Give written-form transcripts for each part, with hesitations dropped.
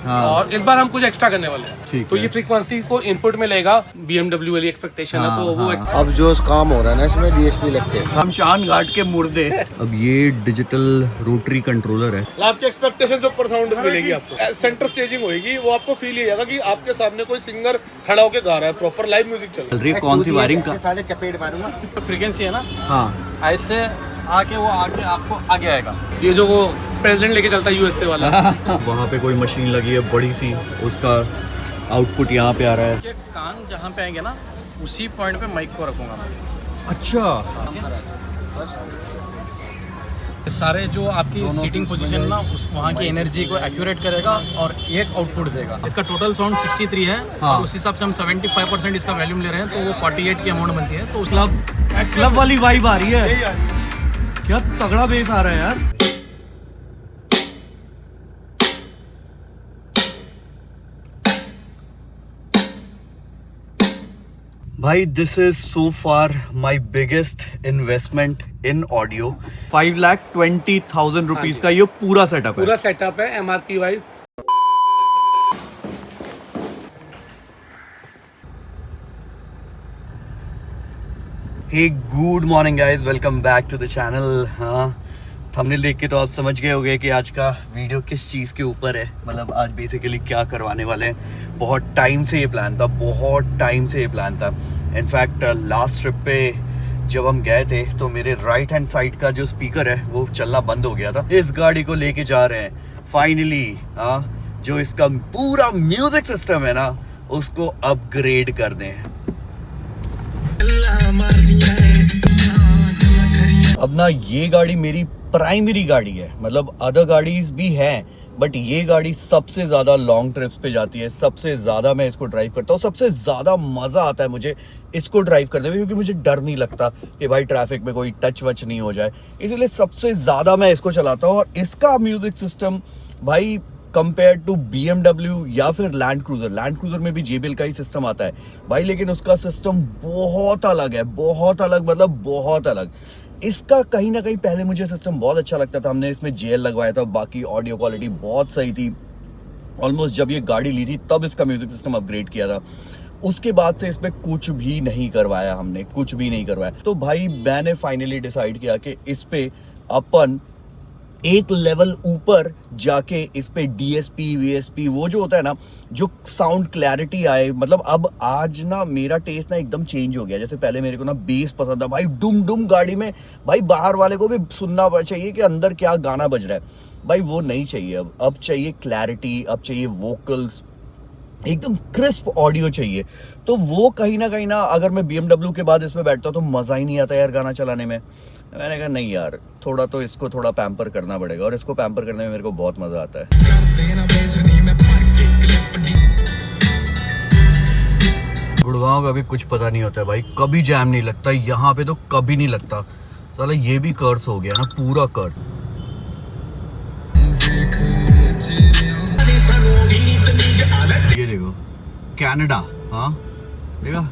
हाँ। और इस बार हम कुछ एक्स्ट्रा करने वाले हैं, तो ये फ्रीक्वेंसी को इनपुट में लेगा। BMW वाली एक्सपेक्टेशन है, तो वो अब जो काम हो रहा है ना इसमें DSP लग के हम शान घाट के मुर्दे। अब ये डिजिटल रोटरी कंट्रोलर है। आपके एक्सपेक्टेशन से ऊपर साउंड मिलेगी आपको। सेंटर स्टेजिंग होगी, वो आपको फील ये आएगा कि आपके सामने कोई सिंगर खड़ा होकर गा रहा है, प्रॉपर लाइव म्यूजिक चल रही है। कौन सी वायरिंग का साढ़े चपेट मारूंगा। फ्रीक्वेंसी है ना, हाँ ऐसे आके वो आके आपको आगे आएगा। ये जो वो प्रेसिडेंट लेके चलता है USA वाला वहाँ पे कोई मशीन लगी है बड़ी सी, उसका आउटपुट यहाँ पे आ रहा है। कि कान जहाँ पे आएंगे ना, उसी पॉइंट पे माइक को रखूंगा मैं। अच्छा, सारे जो आपकी सीटिंग पोजीशन ना, उस वहाँ की एनर्जी को एक्यूरेट करेगा और एक आउटपुट देगा। इसका टोटल साउंड 63 है, हाँ। और उस हिसाब से हम 75% इसका वॉल्यूम ले रहे हैं, तो वो 48 की अमाउंट बनती है। तो उस क्लब वाली वाइब आ रही है, क्या तगड़ा बेस आ रहा है यार। भाई this is so far my biggest investment in audio. 5,20,000 rupees का ये पूरा सेटअप है। पूरा सेटअप है MRP wise. Hey good morning guys, welcome back to the channel. हाँ, थंबनेल देख के तो आप समझ गए होंगे कि आज का वीडियो किस चीज़ के ऊपर है। मतलब आज बेसिकली क्या करवाने वाले हैं। बहुत टाइम से ये प्लान था, बहुत टाइम से ये प्लान था। इनफैक्ट लास्ट ट्रिप पे जब हम गए थे तो मेरे राइट हैंड साइड का जो स्पीकर है वो चलना बंद हो गया था। इस गाड़ी को लेके जा रहे हैं फाइनली। हाँ, जो इसका पूरा म्यूजिक सिस्टम है ना, उसको अपग्रेड कर दें। अब ना ये गाड़ी मेरी प्राइमरी गाड़ी है, मतलब अदर गाड़ीज भी हैं, बट ये गाड़ी सबसे ज्यादा लॉन्ग ट्रिप्स पे जाती है। सबसे ज्यादा मैं इसको ड्राइव करता हूँ, सबसे ज्यादा मजा आता है मुझे इसको ड्राइव करने में, क्योंकि मुझे डर नहीं लगता कि भाई ट्रैफिक में कोई टच वच नहीं हो जाए। इसीलिए सबसे ज्यादा मैं इसको चलाता हूँ। और इसका म्यूजिक सिस्टम भाई कंपेयर टू BMW या फिर लैंड क्रूजर में भी JBL का ही सिस्टम आता है भाई, लेकिन उसका सिस्टम बहुत अलग है, बहुत अलग, मतलब बहुत अलग। इसका कहीं ना कहीं पहले मुझे सिस्टम बहुत अच्छा लगता था, हमने इसमें JL लगवाया था, बाकी ऑडियो क्वालिटी बहुत सही थी। ऑलमोस्ट जब ये गाड़ी ली थी तब इसका म्यूजिक सिस्टम अपग्रेड किया था। उसके बाद से इसमें कुछ भी नहीं करवाया हमने, कुछ भी नहीं करवाया। तो भाई मैंने फाइनली डिसाइड किया कि इस पे अपन एक लेवल ऊपर जाके इस पे DSP VSP वो जो होता है ना, जो साउंड क्लैरिटी आए। मतलब अब आज ना मेरा टेस्ट ना एकदम चेंज हो गया। जैसे पहले मेरे को ना बेस पसंद था भाई, डुम डुम गाड़ी में भाई, बाहर वाले को भी सुनना चाहिए कि अंदर क्या गाना बज रहा है भाई, वो नहीं चाहिए। अब चाहिए क्लैरिटी, अब चाहिए वोकल्स, एकदम क्रिस्प ऑडियो चाहिए। तो वो कहीं ना अगर मैं BMW के बाद इसमें बैठता हूँ तो मजा ही नहीं आता यार गाना चलाने में। मैंने कहा नहीं यार, थोड़ा तो इसको थोड़ा पैम्पर करना पड़ेगा, और इसको पैम्पर करने में मेरे को बहुत मजा आता है। गुड़गांव का भी कुछ पता नहीं होता है भाई, कभी जैम नहीं लगता यहाँ पे, तो कभी नहीं लगता। साला ये भी कर्स हो गया ना, पूरा कर्स। ये देखो कनाडा, हाँ देखा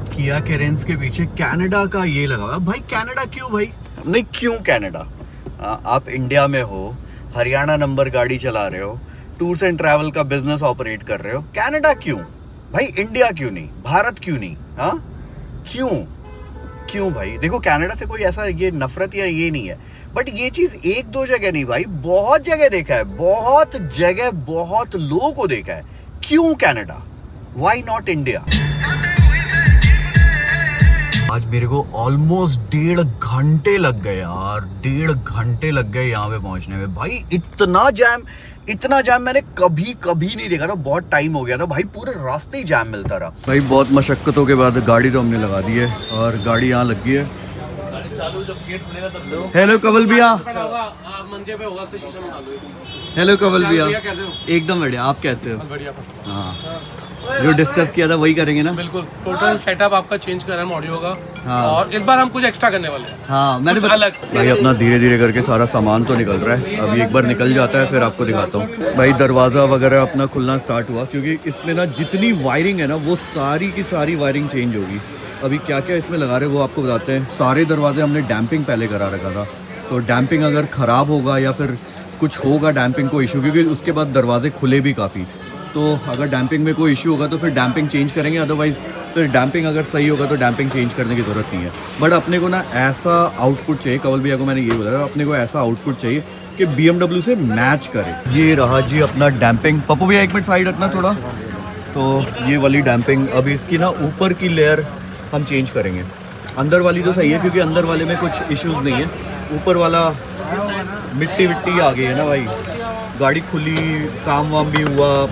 किया कैरेंस के पीछे कनाडा का ये लगा हुआ भाई। कनाडा क्यों भाई? नहीं क्यों कनाडा? आप इंडिया में हो, हरियाणा नंबर गाड़ी चला रहे हो, टूर्स एंड ट्रैवल का बिजनेस ऑपरेट कर रहे हो, कनाडा क्यों भाई? इंडिया क्यों नहीं? भारत क्यों नहीं? हाँ क्यों भाई? देखो कनाडा से कोई ऐसा ये नफरत या ये नहीं है, बट ये चीज एक दो जगह नहीं भाई, बहुत जगह देखा है, बहुत जगह, बहुत लोगों को देखा है। क्यों कनाडा? Why not India? आज मेरे को ऑलमोस्ट 1.5 घंटे लग गए यार, 1.5 घंटे लग गए यहाँ पे पहुंचने में भाई। इतना जैम मैंने कभी नहीं देखा था। बहुत टाइम हो गया था भाई, पूरे रास्ते ही जैम मिलता रहा भाई। बहुत मशक्कतों के बाद गाड़ी तो हमने लगा दी है, और गाड़ी यहाँ लग गई है। हेलो कवल भैया। हेलो कवल भैया, एकदम बढ़िया। आप कैसे हो? बढ़िया। हाँ, जो डिस्कस किया था वही करेंगे ना? बिल्कुल, टोटल सेटअप आपका चेंज कर रहा है ऑडियो का। हाँ। और इस बार हम कुछ एक्स्ट्रा करने वाले हैं। हाँ, मैंने अलग भाई अपना धीरे धीरे करके सारा सामान तो निकल रहा है। अभी एक बार निकल जाता है फिर आपको दिखाता हूँ। भाई दरवाज़ा वगैरह अपना खुलना स्टार्ट हुआ, क्योंकि इसमें ना जितनी वायरिंग है ना वो सारी की सारी वायरिंग चेंज होगी। अभी क्या क्या इसमें लगा रहे हैं वो आपको बताते हैं। सारे दरवाजे हमने डैम्पिंग पहले करा रखा था, तो डैम्पिंग अगर ख़राब होगा या फिर कुछ होगा डैम्पिंग को इशू, क्योंकि उसके बाद दरवाजे खुले भी काफ़ी, तो अगर डैम्पिंग में कोई इशू होगा तो फिर डैम्पिंग चेंज करेंगे, अदरवाइज़ फिर डैम्पिंग अगर सही होगा तो डैम्पिंग चेंज करने की ज़रूरत नहीं है। बट अपने को ना ऐसा आउटपुट चाहिए, कवल भैया को मैंने ये बोला, अपने को ऐसा आउटपुट चाहिए कि BMW से मैच करे। ये रहा जी अपना डैम्पिंग। पप्पू भैया 1 मिनट साइड रखना थोड़ा। तो ये वाली डैम्पिंग, अभी इसकी ना ऊपर की लेयर हम चेंज करेंगे, अंदर वाली तो सही है क्योंकि अंदर वाले में कुछ इश्यूज़ नहीं है, ऊपर वाला मिट्टी विट्टी आ गई है ना भाई, गाड़ी खुली, काम वाम भी हुआ,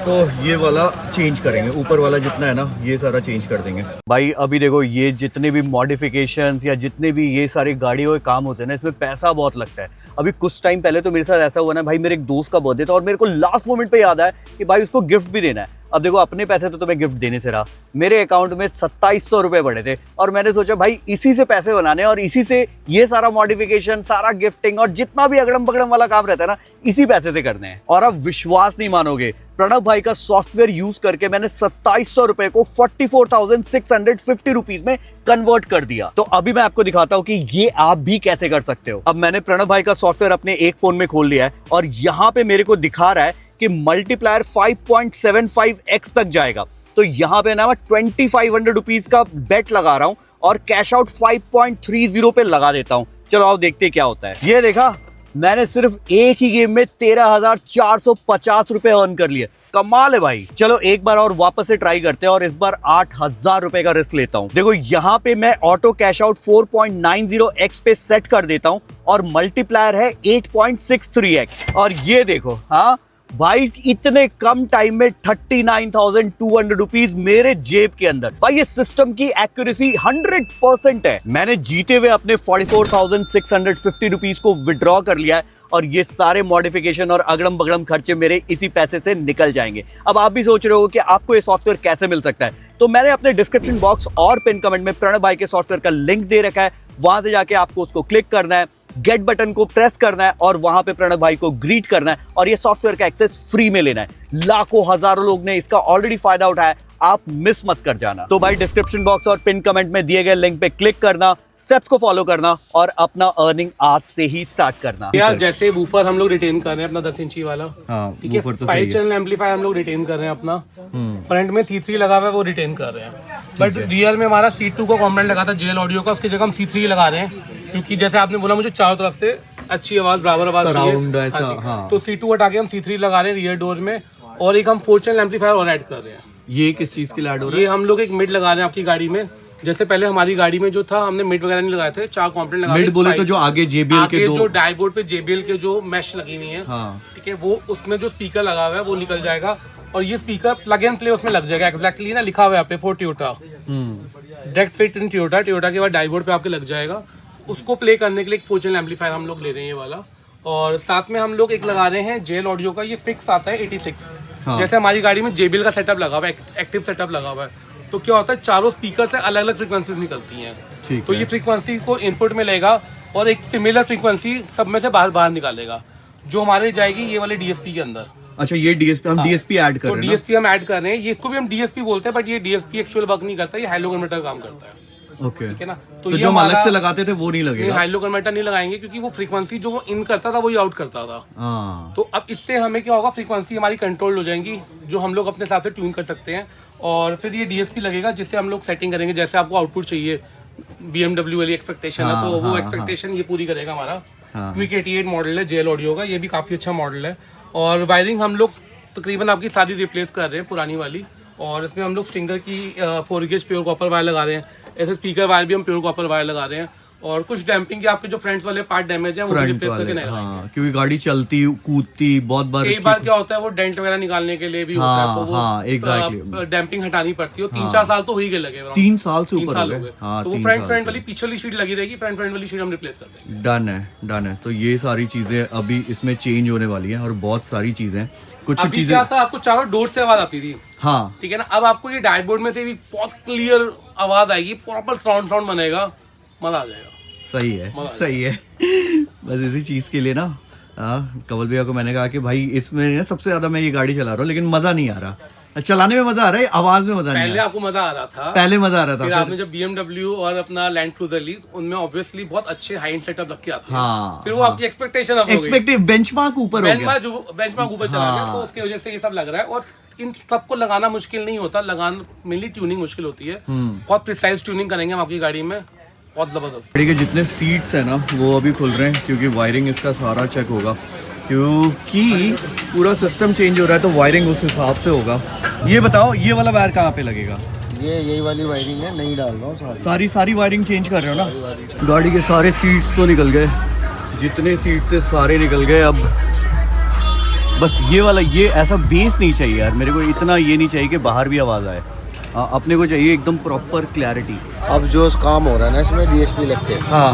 तो ये वाला चेंज करेंगे, ऊपर वाला जितना है ना ये सारा चेंज कर देंगे भाई। अभी देखो ये जितने भी मॉडिफिकेशंस या जितने भी ये सारे गाड़ियों के काम होते हैं ना, इसमें पैसा बहुत लगता है। अभी कुछ टाइम पहले तो मेरे साथ ऐसा हुआ ना भाई, मेरे एक दोस्त का बर्थडे था और मेरे को लास्ट मोमेंट पे याद आया कि भाई उसको गिफ्ट भी देना है। अब देखो अपने पैसे तो तुम्हें गिफ्ट देने से रहा, मेरे अकाउंट में 2700 रुपए पड़े थे और मैंने सोचा भाई इसी से पैसे बनाने और इसी से ये सारा मॉडिफिकेशन, सारा गिफ्टिंग और जितना भी अगड़म बगड़म वाला काम रहता है ना, इसी पैसे से करने हैं। और अब विश्वास नहीं मानोगे, प्रणव भाई का सॉफ्टवेयर यूज करके मैंने 2700 रुपए को 44,650 रुपीज में कन्वर्ट कर दिया। तो अभी मैं आपको दिखाता हूं कि ये आप भी कैसे कर सकते हो। अब मैंने प्रणव भाई का सॉफ्टवेयर अपने एक फोन में खोल लिया है और यहाँ पे मेरे को दिखा रहा है कि मल्टीप्लायर 5.75x तक जाएगा। तो यहाँ पे ना मैं 2500 रुपीज का बेट लगा रहा हूं और कैश आउट 5.30 पे लगा देता हूं। चलो आओ देखते हैं क्या होता है। ये देखा, मैंने सिर्फ एक ही गेम में 13,450 रुपए अर्न कर लिए। कमाल है भाई। चलो एक बार और वापस से ट्राई करते हैं और इस बार 8,000 रुपए का रिस्क लेता हूं। देखो यहाँ पे मैं ऑटो कैश आउट 4.90x पे सेट कर देता हूं और मल्टीप्लायर है 8.63x। और ये देखो, हाँ भाई इतने कम टाइम में 39,200 रुपीज मेरे जेब के अंदर। भाई ये सिस्टम की एक्यूरेसी 100% है। मैंने जीते हुए अपने 44,650 रुपीज को विड्रॉ कर लिया है और ये सारे मॉडिफिकेशन और अगड़म बगड़म खर्चे मेरे इसी पैसे से निकल जाएंगे। अब आप भी सोच रहे हो कि आपको ये सॉफ्टवेयर कैसे मिल सकता है, तो मैंने अपने डिस्क्रिप्शन बॉक्स और पिन कमेंट में प्रणव भाई के सॉफ्टवेयर का लिंक दे रखा है। वहां से जाके आपको उसको क्लिक करना है, गेट बटन को प्रेस करना है और वहां पे प्रणव भाई को ग्रीट करना है और ये सॉफ्टवेयर का एक्सेस फ्री में लेना है। लाखों हजारों लोग ने इसका ऑलरेडी फायदा उठाया, आप मिस मत कर जाना। तो भाई डिस्क्रिप्शन बॉक्स और पिन कमेंट में दिए गए लिंक पे क्लिक करना, स्टेप्स को फॉलो करना और अपना अर्निंग आज से ही स्टार्ट करना। यार जैसे वूफर हम लोग रिटेन कर रहे हैं अपना 10 इंची वाला, हाँ, ठीक है, वूफर तो 5 चैनल एम्पलीफायर हम लोग रिटेन कर रहे हैं अपना, फ्रंट में C3 लगा हुआ है वो रिटेन कर रहे हैं, बट रियर में हमारा C2 का कॉम्पोनेंट लगा था जेल ऑडियो का, उसकी जगह हम C3 लगा रहे हैं क्योंकि जैसे आपने बोला मुझे चारों तरफ से अच्छी आवाज, बराबर आवाज चाहिए, हाँ। तो C2 हटा के हम C3 लगा रहे हैं रियर डोर में और एक हम 4 चैनल एम्पलीफायर और ऐड कर रहे हैं। ये किस चीज के लिए ऐड हो रहा है? ये हम लोग एक मिड लगा रहे हैं आपकी गाड़ी में। जैसे पहले हमारी गाड़ी में जो था हमने मिड वगैरह नहीं लगाए थे, 4 कॉम्पोनेंट लगाए। मिड बोले तो जो आगे JBL के दो, जो डाईबोर्ड पे JBL के जो मैश लगी हुई है, हाँ। ठीक है, वो उसमें जो स्पीकर लगा हुआ है वो निकल जाएगा और ये स्पीकर प्लग एंड प्ले उसमें लग जाएगा। एक्जैक्टली ना लिखा हुआ है यहाँ पे for Toyota, direct fit in Toyota, Toyota के बाद डाईबोर्ड पे आपके लग जाएगा। उसको प्ले करने के लिए एक 4 चैनल एम्पलीफायर हम लोग ले रहे हैं ये वाला, और साथ में हम लोग एक लगा रहे हैं जेल ऑडियो का, ये फिक्स आता है 86। हाँ। जैसे हमारी गाड़ी में JBL का सेटअप लगा हुआ है, एक्टिव सेटअप लगा हुआ है, तो क्या होता है चारों स्पीकर से अलग अलग फ्रीक्वेंसीज निकलती हैं, तो ये फ्रीक्वेंसी को इनपुट में लेगा और एक सिमिलर फ्रीक्वेंसी सब में से बाहर निकालेगा जो हमारे जाएगी ये वाले DSP के अंदर। अच्छा, ये DSP हम DSP ऐड कर रहे हैं। तो DSP हम ऐड कर रहे हैं, ये इसको भी हम DSP बोलते हैं, बट ये DSP एक्चुअल वर्क नहीं करता, ये हाइलो कन्वर्टर काम करता है। ओके, ठीक है ना। तो जो हम अलग से लगाते थे वो नहीं लगेगा, हाइलो कन्वर्टर नहीं लगाएंगे क्योंकि वो फ्रीक्वेंसी जो वो इन करता था वही आउट करता था। हाँ। तो अब इससे हमें क्या होगा, फ्रीक्वेंसी हमारी कंट्रोल हो जाएंगी जो हम लोग अपने हिसाब से ट्यून कर सकते हैं, और फिर ये DSP लगेगा जिससे हम लोग सेटिंग करेंगे। जैसे आपको आउटपुट चाहिए, BMW वाली एक्सपेक्टेशन है, तो वो एक्सपेक्टेशन ये पूरी करेगा हमारा। क्विक 88 मॉडल है जेल ऑडियो का, ये भी काफी अच्छा मॉडल है। और वायरिंग हम लोग तकरीबन आपकी सारी रिप्लेस कर रहे हैं पुरानी वाली, और इसमें हम लोग स्टिंगर की 4 गेज प्योर कॉपर वायर लगा रहे हैं, ऐसे स्पीकर वायर भी हम प्योर कॉपर वायर लगा रहे हैं, और कुछ डैम्पिंग के आपके जो फ्रंट वाले पार्ट डैमेज है वो रिप्लेस करके नहीं लगाएंगे, क्योंकि गाड़ी चलती कूदती बहुत बार, कई बार क्या होता है वो डेंट वगैरह निकालने के लिए भी होता है, तो वो डैम्पिंग हटानी पड़ती है। 3-4 साल तो हो ही गए लगे, 3 साल से ऊपर हो गए, तो वो फ्रंट वाली पिछली शीट लगी रहेगी, फ्रंट वाली शीट हम रिप्लेस कर देंगे। डन है। तो ये सारी चीजें अभी इसमें चेंज होने वाली हैं और बहुत सारी चीजें, कुछ चीजें क्या था, आपको चारों डोर से आवाज आती थी, हाँ ठीक है ना, अब आपको ये डैशबोर्ड में से भी बहुत क्लियर आवाज आएगी, प्रॉपर साउंड बनेगा, मजा आ जाएगा। सही है। बस इसी चीज के लिए ना कमल भैया को मैंने कहा कि भाई इसमें ना सबसे ज्यादा मैं ये गाड़ी चला रहा हूँ लेकिन मजा नहीं आ रहा। चलाने में मजा आ रहा है, आवाज में मजा नहीं आ पहले रहा। आपको मजा आ रहा था, पहले मजा आ रहा फिर था, आपने जब BMW और अपना लैंड क्रूजर ली उनमें ऑब्वियसली बहुत अच्छे हाई एंड सेटअप रख के आते हैं। हाँ, फिर वो हाँ। आपकी एक्सपेक्टेशन अब हो गई, एक्सपेक्टिव बेंचमार्क ऊपर हो गया। बेंचमार्क ऊपर चला गया, तो उसकी वजह से ये सब लग रहा है। और इन सबको लगाना मुश्किल नहीं होता, लगाना मेनली ट्यूनिंग मुश्किल होती है। बहुत प्रिसाइज ट्यूनिंग करेंगे हम आपकी गाड़ी में, बहुत जबरदस्त। गाड़ी के जितने सीट्स है ना वो अभी खुल रहे हैं क्योंकि वायरिंग इसका सारा चेक होगा, क्योंकि पूरा सिस्टम चेंज हो रहा है तो वायरिंग उस हिसाब से होगा। ये बताओ ये वाला वायर कहाँ पे लगेगा? ये यही वाली वायरिंग है, नहीं डाल रहा हूँ सारी वायरिंग चेंज कर रहे हो ना? गाड़ी के सारे सीट्स तो निकल गए, जितने सीट्स से सारे निकल गए। अब बस ये वाला, ये ऐसा बेस नहीं चाहिए यार मेरे को, इतना ये नहीं चाहिए कि बाहर भी आवाज़ आए। हाँ, अपने को चाहिए एकदम प्रॉपर क्लैरिटी। अब जो काम हो रहा है ना इसमें DSP लग के, हाँ,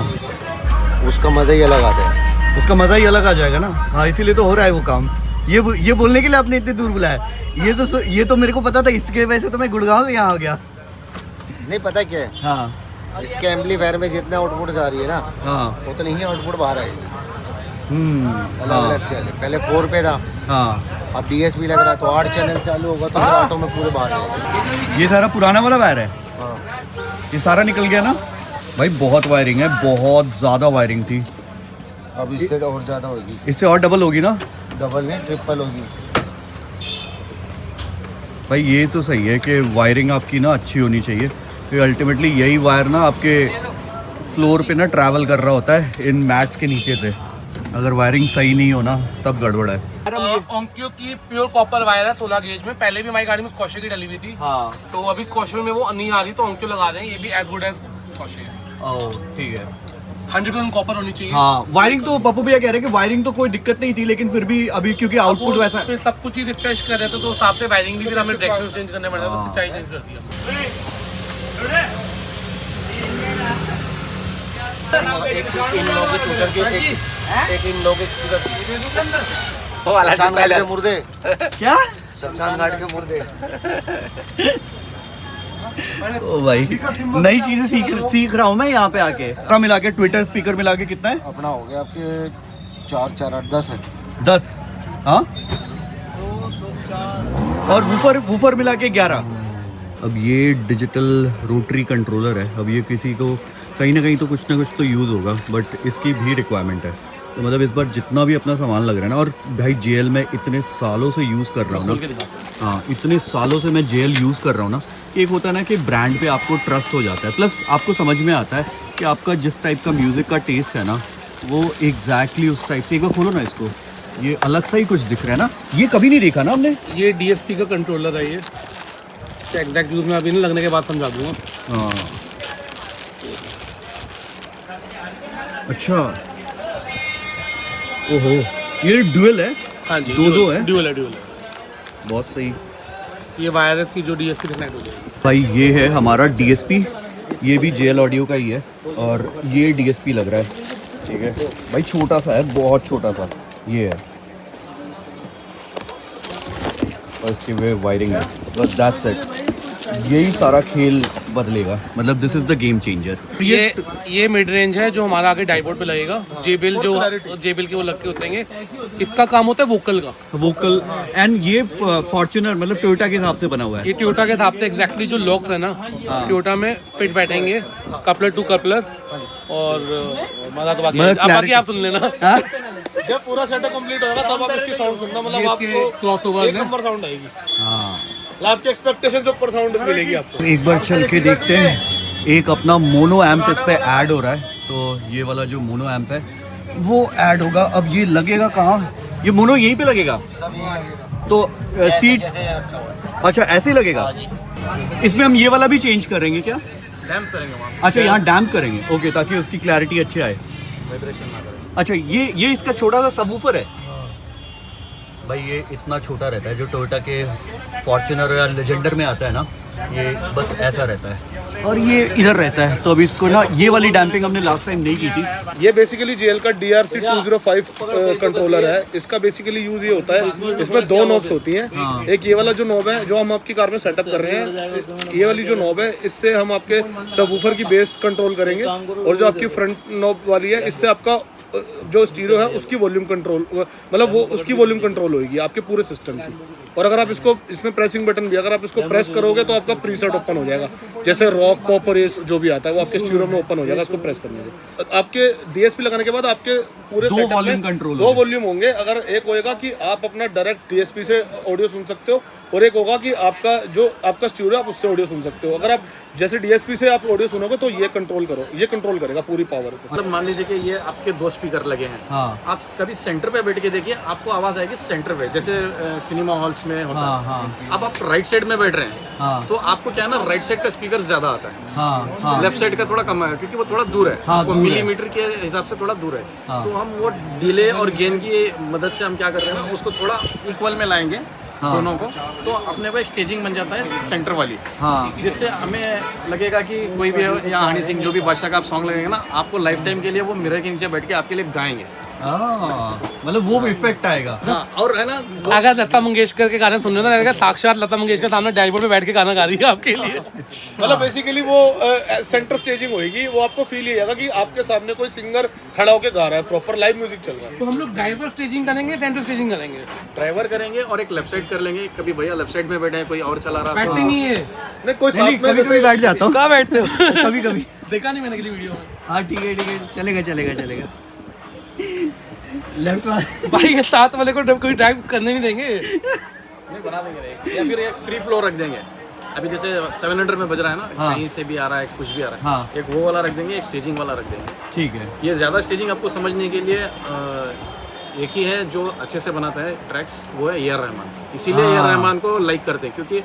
उसका मजा ही अलग आता है। उसका मज़ा ही अलग आ जाएगा ना। हाँ, इसीलिए तो हो रहा है वो काम। ये बोलने के लिए आपने इतनी दूर बुलाया। ये तो मेरे को पता था, इसके वजह से तो मैं गुड़गांव से यहाँ आ गया। नहीं पता क्या है, हाँ इसके एम्पलीफायर में जितना आउटपुट जा रही है ना, हाँ, उतनी ही आउटपुट बाहर आएगी। अलग हाँ अलग चैनल, पहले 4 पे था, हाँ। अब DSP लग रहा है तो 8 चैनल चालू होगा तो ऑटो में पूरे बाहर आएगा। ये सारा पुराना वाला वायर है, हाँ, ये सारा निकल गया ना भाई। बहुत वायरिंग है, बहुत ज़्यादा वायरिंग थी। अब इससे और ज़्यादा होगी, इससे और डबल होगी ना? डबल नहीं ट्रिपल होगी। भाई ये तो सही है कि वायरिंग आपकी ना अच्छी होनी चाहिए, क्योंकि अल्टीमेटली यही वायर ना आपके फ्लोर पे ना ट्रैवल कर रहा होता है इन मैट्स के नीचे से। अगर वायरिंग सही नहीं हो ना तब गड़बड़ है। ओंक्यो की प्योर कॉपर वायर है 16 गेज में। पहले भी हमारी गाड़ी में कॉशे की डली हुई थी, हाँ, तो अभी कॉशे में वो नहीं आ रही तो ओंक्यो लगा रहे हैं। ये भी एज गुड एज कॉशे है, ठीक है। 100% कॉपर होनी चाहिए। हाँ, वायरिंग तो पप्पू भैया कह रहे हैं कि वायरिंग तो कोई दिक्कत नहीं थी, लेकिन फिर भी अभी क्योंकि आउटपुट वैसा है। फिर सब कुछ ही रिफ्रेश कर रहे थे तो हिसाब से वायरिंग भी, फिर हमें डायरेक्शन चेंज करने पड़ रहा है तो चेंज कर दिया। शमशान घाट के मुर्दे, क्या? शमशान घाट के मुर्दे। ओ भाई, नई चीजें सीख रहा हूँ मैं यहाँ पे आके। अपना मिला के ट्विटर स्पीकर मिला के कितना है? अपना हो गया आपके 4 4 8 10 है। 10, हाँ, और वूफर मिला के 11। अब ये डिजिटल रोटरी कंट्रोलर है। अब ये किसी को कहीं ना कहीं तो कुछ ना कुछ तो यूज़ होगा, बट इसकी भी रिक्वायरमेंट है। तो मतलब इस बार जितना भी अपना सामान लग रहा है ना, और भाई JL में इतने सालों से यूज़ कर रहा हूँ ना, हाँ, इतने सालों से मैं JL यूज़ कर रहा हूँ ना, एक होता है ना कि ब्रांड पे आपको ट्रस्ट हो जाता है, प्लस आपको समझ में आता है कि आपका जिस टाइप का म्यूज़िक का टेस्ट है ना वो एग्जैक्टली उस टाइप से। एक बार खोलो ना इसको, ये अलग सा ही कुछ दिख रहा है ना, ये कभी नहीं देखा ना हमने। ये DSP का कंट्रोलर है, ये एग्जैक्ट यूज में अभी नहीं लगने के बाद समझा दूंगा। हाँ, अच्छा, ओहो, ये ड्यूअल है? हाँ जी, दो है? ड्यूअल है। बहुत सही। ये वायरस की जो DSP कनेक्ट हो जाएगी। भाई ये है हमारा DSP, ये भी JL ऑडियो का ही है, और ये DSP लग रहा है, ठीक है भाई, छोटा सा है, बहुत छोटा सा ये है, और इसकी वे वायरिंग है, बस दैट्स इट। यही सारा खेल बदलेगा, मतलब this is the game changer. ये मिड रेंज है जो हमारा आगे डाइपोड पे लगेगा। जेबिल के वो लग के होतेंगे। इसका काम होता है वोकल का, वोकल, एंड ये फॉर्च्यूनर मतलब टोयोटा के हिसाब से बना हुआ है। ये टोयोटा के हिसाब से एग्जैक्टली जो लॉक्स है ना टोयोटा में फिट बैठेंगे, कपलर टू कपलर, और मजा तो बाकी आप सुन लेना। जब पूरा सेटअप कंप्लीट होगा तब आप इसकी साउंड सुनना, मतलब आपको क्रॉसओवर एक में नंबर साउंड आएगी। हाँ, मतलब आपके एक्सपेक्टेशन से ऊपर साउंड मिलेगी आपको। एक बार चल के देखते हैं। एक अपना मोनो एम्प इस पे ऐड हो रहा है, तो ये वाला जो मोनो एम्प है वो ऐड होगा। अब ये लगेगा कहाँ? ये मोनो यहीं पे लगेगा, तो सीट, अच्छा ऐसे ही लगेगा। इसमें हम ये वाला भी चेंज करेंगे क्या? डैम्प करेंगे वहाँ। अच्छा, यहाँ डैम्प करेंगे, ओके, ताकि उसकी क्लैरिटी अच्छी आए। अच्छा, ये इसका छोटा सा सबवूफर है भाई, ये इतना छोटा रहता है, जो टोयोटा के फॉर्च्यूनर या लेजेंडर में आता है ना, ये बस ऐसा रहता है, और ये इधर रहता है। तो अभी इसको ना, ये वाली डैम्पिंग हमने लास्ट टाइम नहीं की थी। ये बेसिकली JL का DRC 205 कंट्रोलर है। इसका बेसिकली यूज ये होता है, इसमें 2 नॉब्स होती हैं। एक ये वाला जो नॉब है जो हम आपकी कार में सेटअप कर रहे हैं, ये वाली जो नॉब है इससे हम आपके सबवूफर की बेस कंट्रोल करेंगे, और जो आपकी फ्रंट नॉब वाली है इससे आपका जो स्टीरियो है उसकी वॉल्यूम कंट्रोल, मतलब वो उसकी वॉल्यूम कंट्रोल होगी आपके पूरे सिस्टम की। और अगर आप इसको, इसमें प्रेसिंग बटन भी, अगर आप इसको प्रेस करोगे तो आपका प्रीसेट ओपन हो जाएगा, जैसे रॉक, पॉप और ये जो भी आता है वो आपके स्टीरियो में ओपन हो जाएगा इसको प्रेस करने से। आपके डीएसपी लगाने के बाद आपके पूरे दो सेटअप वॉल्यूम में कंट्रोल दो वॉल्यूम होंगे। अगर एक होएगा कि आप अपना डायरेक्ट डीएसपी से ऑडियो सुन सकते हो, और एक होगा कि आपका जो आपका स्टीरियो आप उससे ऑडियो सुन सकते हो। अगर आप जैसे डीएसपी से आप ऑडियो सुनोगे तो ये कंट्रोल करो, ये कंट्रोल करेगा पूरी पावर को। मतलब मान लीजिए कि ये आपके 2 स्पीकर लगे हैं, हाँ। आप कभी सेंटर पे बैठ के देखिए, आपको आवाज आएगी सेंटर पे, जैसे सिनेमा हॉल्स में होता हाँ, है। हाँ। अब आप राइट साइड में बैठ रहे हैं, हाँ। तो आपको क्या है ना, राइट साइड का स्पीकर ज्यादा आता है, हाँ हाँ लेफ्ट साइड का थोड़ा कम है, क्योंकि वो थोड़ा दूर है, हाँ, आपको दूर है। मिलीमीटर के हिसाब से थोड़ा दूर है। हाँ। तो हम वो डिले और गेन की मदद से हम क्या कर रहे हैं ना, उसको थोड़ा इक्वल में लाएंगे दोनों को, तो अपने को एक स्टेजिंग बन जाता है सेंटर वाली, हाँ। जिससे हमें लगेगा कि कोई भी या हनी सिंह जो भी बादशाह का आप सॉन्ग लगेगा ना, आपको लाइफ टाइम के लिए वो मिरर के नीचे बैठ के आपके लिए गाएंगे। मतलब वो इफेक्ट आएगा। हाँ, और है ना अगर लता मंगेशकर के गाने सुन रहे हो ना, लगेगा साक्षात लता मंगेशकर सामने डैशबोर्ड पे बैठ के गाना गा रही है आपके लिए। मतलब बेसिकली वो सेंटर स्टेजिंग होगी, वो आपको फील ही आएगा कि आपके सामने कोई सिंगर खड़ा होकर गा रहा है, प्रॉपर लाइव म्यूजिक चल रहा है। तो हम लोग ड्राइवर स्टेजिंग करेंगे, सेंटर स्टेजिंग करेंगे, ड्राइवर करेंगे और एक लेफ्ट साइड कर लेंगे, कभी भैया लेफ्ट साइड में बैठे हैं, कोई और चला रहा है, बैठते नहीं है। नहीं कोई साथ में कभी कभी बैठ जाता हूँ, कहाँ बैठते हो? कभी कभी। देखा नहीं मैंने किसी वीडियो में। हाँ ठीक है चलेगा चलेगा चलेगा। लेफ्ट वाले भाई ये साथ वाले को कोई ड्राइव करने नहीं देंगे। नहीं बना देंगे एक, या फिर एक फ्री फ्लो रख देंगे। अभी जैसे 700 में बज रहा है ना, हाँ। कहीं से भी आ रहा है, कुछ भी आ रहा है, हाँ। एक वो वाला रख देंगे, एक स्टेजिंग वाला रख देंगे। ठीक है। ये ज़्यादा स्टेजिंग आपको समझने के लिए एक ही है जो अच्छे से बनाता है ट्रैक्स, वो है ए आर रहमान। इसीलिए ए आर रहमान को लाइक करते हैं, क्योंकि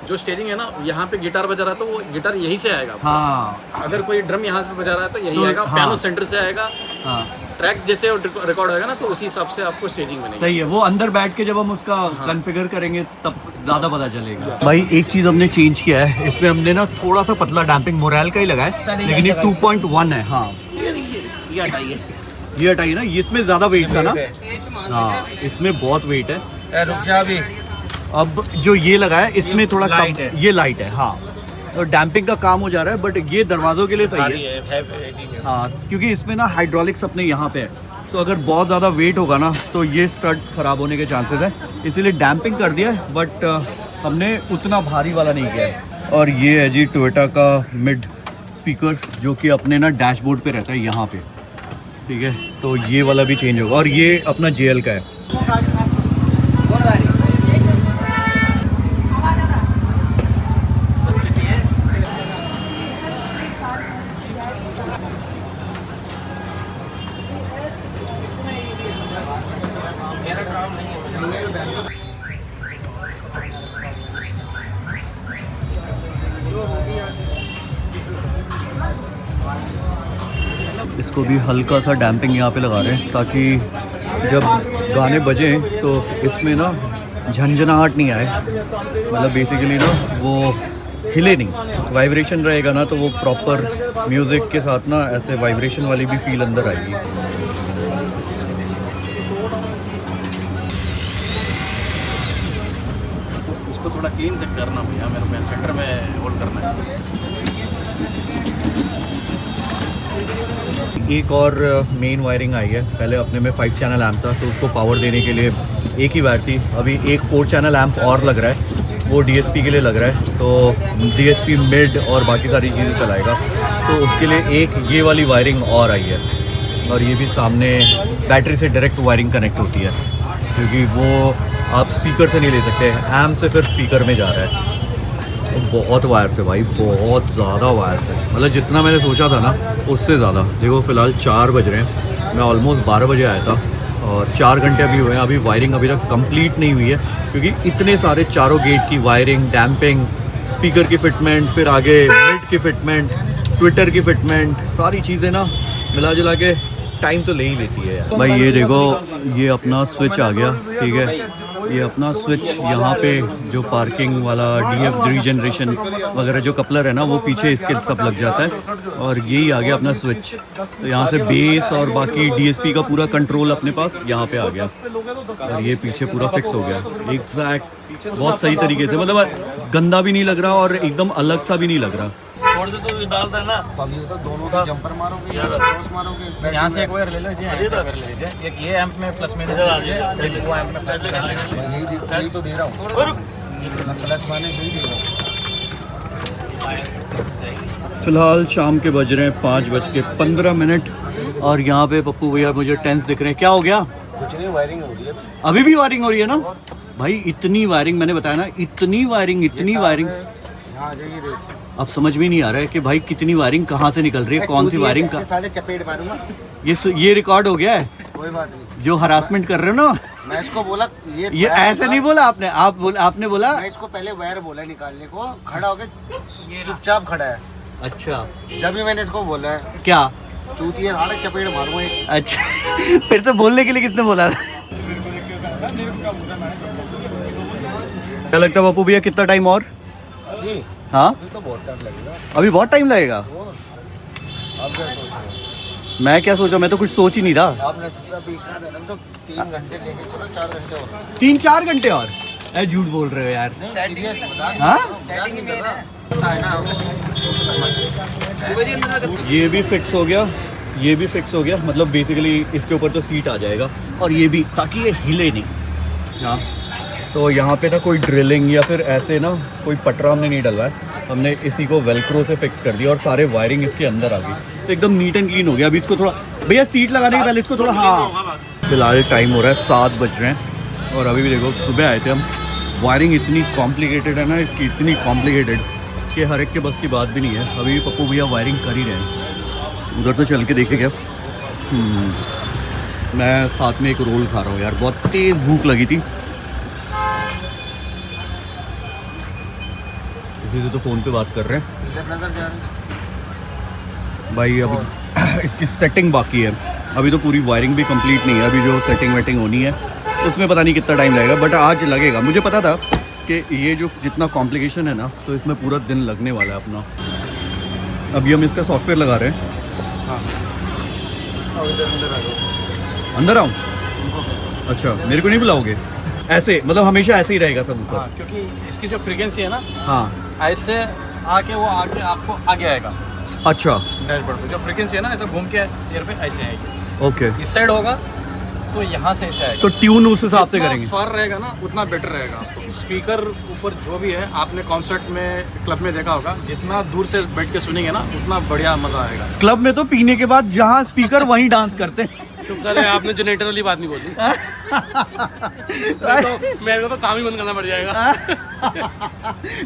जो स्टेजिंग है ना, यहाँ पे गिटार बजा रहा है तो वो गिटार यहीं से आएगा। हाँ अगर कोई ड्रम यहाँ से बजा रहा है तो यही तो आएगा, हाँ। पियानो सेंटर से आएगा, हाँ ट्रैक जैसे रिकॉर्ड होगा ना, तो उसी हिसाब से आपको स्टेजिंग बनेगी। सही है। वो अंदर बैठ के जब हम उसका कॉन्फ़िगर करेंगे तब ज्यादा पता चलेगा। भाई एक चीज हमने चेंज किया है, इसमें हमने ना थोड़ा सा पतला डैम्पिंग मोरल का ही लगा है, लेकिन ये 2.1 है। हाँ ये हटाइए ना, ये इसमें ज्यादा वेट था ना। हाँ इसमें बहुत वेट है। रुक जा अभी। अब जो ये लगा है इसमें थोड़ा कम, ये लाइट है। हाँ तो डैम्पिंग का काम हो जा रहा है, बट ये दरवाजों के लिए सही है। हाँ क्योंकि इसमें ना हाइड्रोलिक्स अपने यहाँ पे है, तो अगर बहुत ज़्यादा वेट होगा ना तो ये स्टड्स ख़राब होने के चांसेस है, इसीलिए डैम्पिंग कर दिया है, बट हमने उतना भारी वाला नहीं किया है। और ये है जी टोयोटा का मिड स्पीकर्स, जो कि अपने ना डैशबोर्ड पे रहता है यहाँ पे। ठीक है, तो ये वाला भी चेंज होगा, और ये अपना JL का है। इसको भी हल्का सा डैम्पिंग यहाँ पे लगा रहे हैं, ताकि जब गाने बजें तो इसमें ना झंझनाहट नहीं आए। मतलब बेसिकली ना वो हिले नहीं, वाइब्रेशन रहेगा ना, तो वो प्रॉपर म्यूज़िक के साथ ना ऐसे वाइब्रेशन वाली भी फील अंदर आएगी। इसको थोड़ा क्लीन से करना भैया, मेरे को सेंटर में होल्ड करना है। एक और मेन वायरिंग आई है। पहले अपने में 5 चैनल एम्प था, तो उसको पावर देने के लिए एक ही वायर थी। अभी एक 4 चैनल एम्प और लग रहा है, वो DSP के लिए लग रहा है, तो DSP मिड और बाकी सारी चीज़ें चलाएगा। तो उसके लिए एक ये वाली वायरिंग और आई है, और ये भी सामने बैटरी से डायरेक्ट वायरिंग कनेक्ट होती है, क्योंकि वो आप स्पीकर से नहीं ले सकते, एम्प से फिर स्पीकर में जा रहा है। तो बहुत वायर से भाई, बहुत ज़्यादा वायर से, मतलब जितना मैंने सोचा था ना उससे ज़्यादा। देखो फ़िलहाल 4 बज रहे हैं, मैं ऑलमोस्ट 12 बजे आया था, और 4 घंटे अभी हुए हैं। अभी वायरिंग अभी तक कंप्लीट नहीं हुई है, क्योंकि इतने सारे चारों गेट की वायरिंग, डैम्पिंग, स्पीकर की फिटमेंट, फिर आगे मिड की फिटमेंट, ट्विटर की फिटमेंट, सारी चीज़ें ना मिला जुला के टाइम तो ले ही लेती है यार। भाई ये देखो, ये अपना स्विच आ गया। ठीक है, ये अपना स्विच यहाँ पे जो पार्किंग वाला DF रीजनरेशन वगैरह जो कपलर है ना, वो पीछे इसके सब लग जाता है, और यही आ गया अपना स्विच। तो यहाँ से बेस और बाकी DSP का पूरा कंट्रोल अपने पास यहाँ पे आ गया, और ये पीछे पूरा फिक्स हो गया एग्जैक्ट, बहुत सही तरीके से। मतलब गंदा भी नहीं लग रहा और एकदम अलग सा भी नहीं लग रहा। छोड़ दे तो डाल देना। तो अभी तो दोनों के जंपर मारोगे या क्रॉस मारोगे। यहाँ से एक वायर ले लो जी, यहाँ से एक वायर ले लीजिए। एक ये एम्प में प्लस में दे दीजिए, एक वो एम्प में प्लस में दे दीजिए। यही तो दे रहा हूँ मैं, प्लस माने यही दे रहा हूँ। फिलहाल शाम के बज रहे हैं 5:15 और यहाँ पे पप्पू भैया मुझे टेंस दिख रहे हैं। क्या हो गया? कुछ नहीं, वायरिंग हो रही है अभी भी वायरिंग हो रही है ना भाई? इतनी वायरिंग, मैंने बताया ना, इतनी वायरिंग यहाँ आ जाइए देख। अब समझ में नहीं आ रहा है कि भाई कितनी वायरिंग कहाँ से निकल रही है, कौन सी वायरिंग का। साढ़े चपेट मारूंगा। ये रिकॉर्ड हो गया है। कोई बात नहीं, जो हरासमेंट कर रहे हो ना, मैं इसको बोला ये ऐसे नहीं बोला आपने, आपने बोला। मैं इसको पहले वायर बोला निकालने को, खड़ा होके चुपचाप खड़ा है। अच्छा, जब भी मैंने इसको बोला है क्या चूतिया साढ़े चपेट मारूंगा एक। अच्छा फिर से बोलने के लिए किसने बोला? क्या लगता है पप्पू भैया, कितना टाइम और? जी हाँ, अभी तो बहुत टाइम लगेगा। अभी बहुत टाइम लगेगा। आप क्या सोच रहे हो? मैं क्या सोचा, मैं तो कुछ सोच ही नहीं रहा। आपने सोचा अभी इतना देना तो 3 घंटे लेके चलो, 4 घंटे और। 3-4 घंटे और? ऐ झूठ बोल रहे हो यार। नहीं सीरियस, हाँ? सेटिंग में है। ये भी फिक्स हो गया, ये भी फिक्स हो गया। मतलब बेसिकली इसके ऊपर तो सीट आ जाएगा और ये भी, ताकि ये हिले नहीं। हाँ, तो यहाँ पे ना कोई ड्रिलिंग या फिर ऐसे ना कोई पटरा हमने नहीं डलवा है, हमने इसी को वेलक्रो से फिक्स कर दिया और सारे वायरिंग इसके अंदर आ गई, तो एकदम नीट एंड क्लीन हो गया। अभी इसको थोड़ा, भैया सीट लगाने के पहले इसको थोड़ा, हाँ फिलहाल टाइम हो रहा है 7 बज रहे हैं और अभी भी देखो सुबह आए थे हम। वायरिंग इतनी कॉम्प्लिकेटेड है ना इसकी, इतनी कॉम्प्लिकेटेड कि हर एक के बस की बात भी नहीं है। अभी भी पप्पू भैया वायरिंग कर ही रहे हैं। उधर से चल के देखे क्या। मैं साथ में एक रोल खा रहा हूँ यार, बहुत तेज़ भूख लगी थी। इसी से तो फ़ोन पे बात कर रहे हैं किधर नजर जा रही भाई। अब इसकी सेटिंग बाकी है, अभी तो पूरी वायरिंग भी कंप्लीट नहीं है। अभी जो सेटिंग वेटिंग होनी है तो उसमें पता नहीं कितना टाइम लगेगा, बट आज लगेगा। मुझे पता था कि ये जो जितना कॉम्प्लिकेशन है ना, तो इसमें पूरा दिन लगने वाला है अपना। अभी हम इसका सॉफ्टवेयर लगा रहे हैं। अंदर आऊँ? अच्छा, मेरे को नहीं बुलाओगे? ऐसे मतलब हमेशा ऐसे ही रहेगा सब ऊपर? हाँ, क्योंकि इसकी जो फ्रीक्वेंसी है ना, हाँ, ऐसे आके वो आके आपको आगे आएगा अच्छा, डैशबोर्ड पे। जो फ्रीक्वेंसी है ना, ऐसे घूम के एयर पे ऐसे आएगी। ओके। इस साइड होगा तो यहाँ से ऐसे आएगा। तो ट्यून उस हिसाब से करेंगे? फार रहेगा ना उतना बेटर रहेगा आपको। स्पीकर ऊपर जो भी है, आपने कॉन्सर्ट में, क्लब में देखा होगा, जितना दूर से बैठ के सुनेंगे ना उतना बढ़िया मजा आएगा। क्लब में तो पीने के बाद जहाँ स्पीकर वहीं डांस करते हैं। शुक्र है आपने जनरेटर वाली बात नहीं बोली। तो मेरे को तो काम ही बंद करना पड़ जाएगा।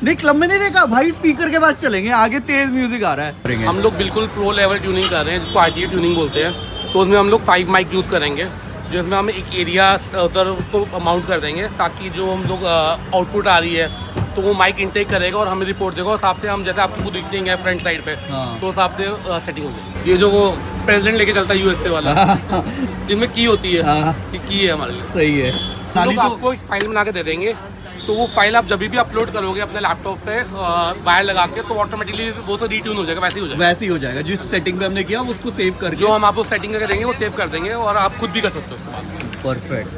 नहीं, क्लब में नहीं देखा भाई, स्पीकर के पास चलेंगे, आगे तेज म्यूजिक आ रहा है। हम लोग बिल्कुल प्रो लेवल ट्यूनिंग कर रहे हैं, जिसको आरटीए ट्यूनिंग बोलते हैं। तो उसमें हम लोग 5 माइक यूज़ करेंगे, जिसमें हम एक एरिया उधर उसको माउंट कर देंगे, ताकि जो हम लोग आउटपुट आ रही है तो वो माइक इनटेक करेगा और हमें रिपोर्ट देगा। उस हिसाब से हम, जैसे आपको दिख देंगे फ्रंट साइड पे, हाँ। तो उस हिसाब से सेटिंग हो जाएगी। ये जो वो प्रेसिडेंट लेके चलता है यूएसए वाला, जिनमें की होती है, हाँ। कि की है हमारे लिए। सही है। हम लोग आपको एक फाइल बना के दे देंगे, तो वो फाइल आप जब भी अपलोड करोगे अपने लैपटॉप पे वायर लगा के, तो ऑटोमेटिकली वो तो रीट्यून हो जाएगा, वैसे ही हो जाएगा। वैसे ही हो जाएगा, जिस सेटिंग पे हमने किया उसको सेव करके। जो हम आपको सेटिंग करके देंगे वो सेव कर देंगे और आप खुद भी कर सकते हो उसके बाद। परफेक्ट।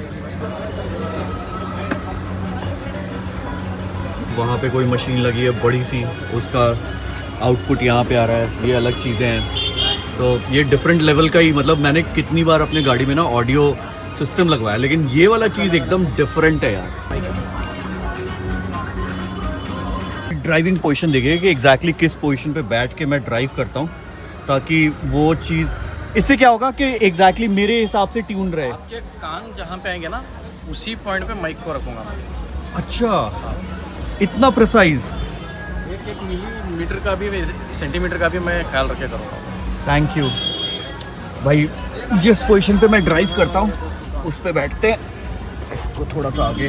वहाँ पे कोई मशीन लगी है बड़ी सी, उसका आउटपुट यहाँ पे आ रहा है, ये अलग चीज़ें हैं। तो ये डिफरेंट लेवल का ही, मतलब मैंने कितनी बार अपने गाड़ी में ना ऑडियो सिस्टम लगवाया, लेकिन ये वाला चीज़ एकदम डिफरेंट है यार। ड्राइविंग पोजीशन देखिए कि एग्जैक्टली किस पोजीशन पे बैठ के मैं ड्राइव करता हूँ, ताकि वो चीज़, इससे क्या होगा कि एग्जैक्टली मेरे हिसाब से ट्यून रहे। आपके कान जहाँ पे आएंगे ना, उसी पॉइंट पे माइक को रखूंगा मैं। अच्छा, इतना प्रिसाइज। एक मिलीमीटर का भी, सेंटीमीटर का भी मैं ख्याल रखे करूँगा। थैंक यू भाई। जिस पोजीशन पे मैं ड्राइव करता हूँ उस पे बैठते हैं, इसको थोड़ा सा आगे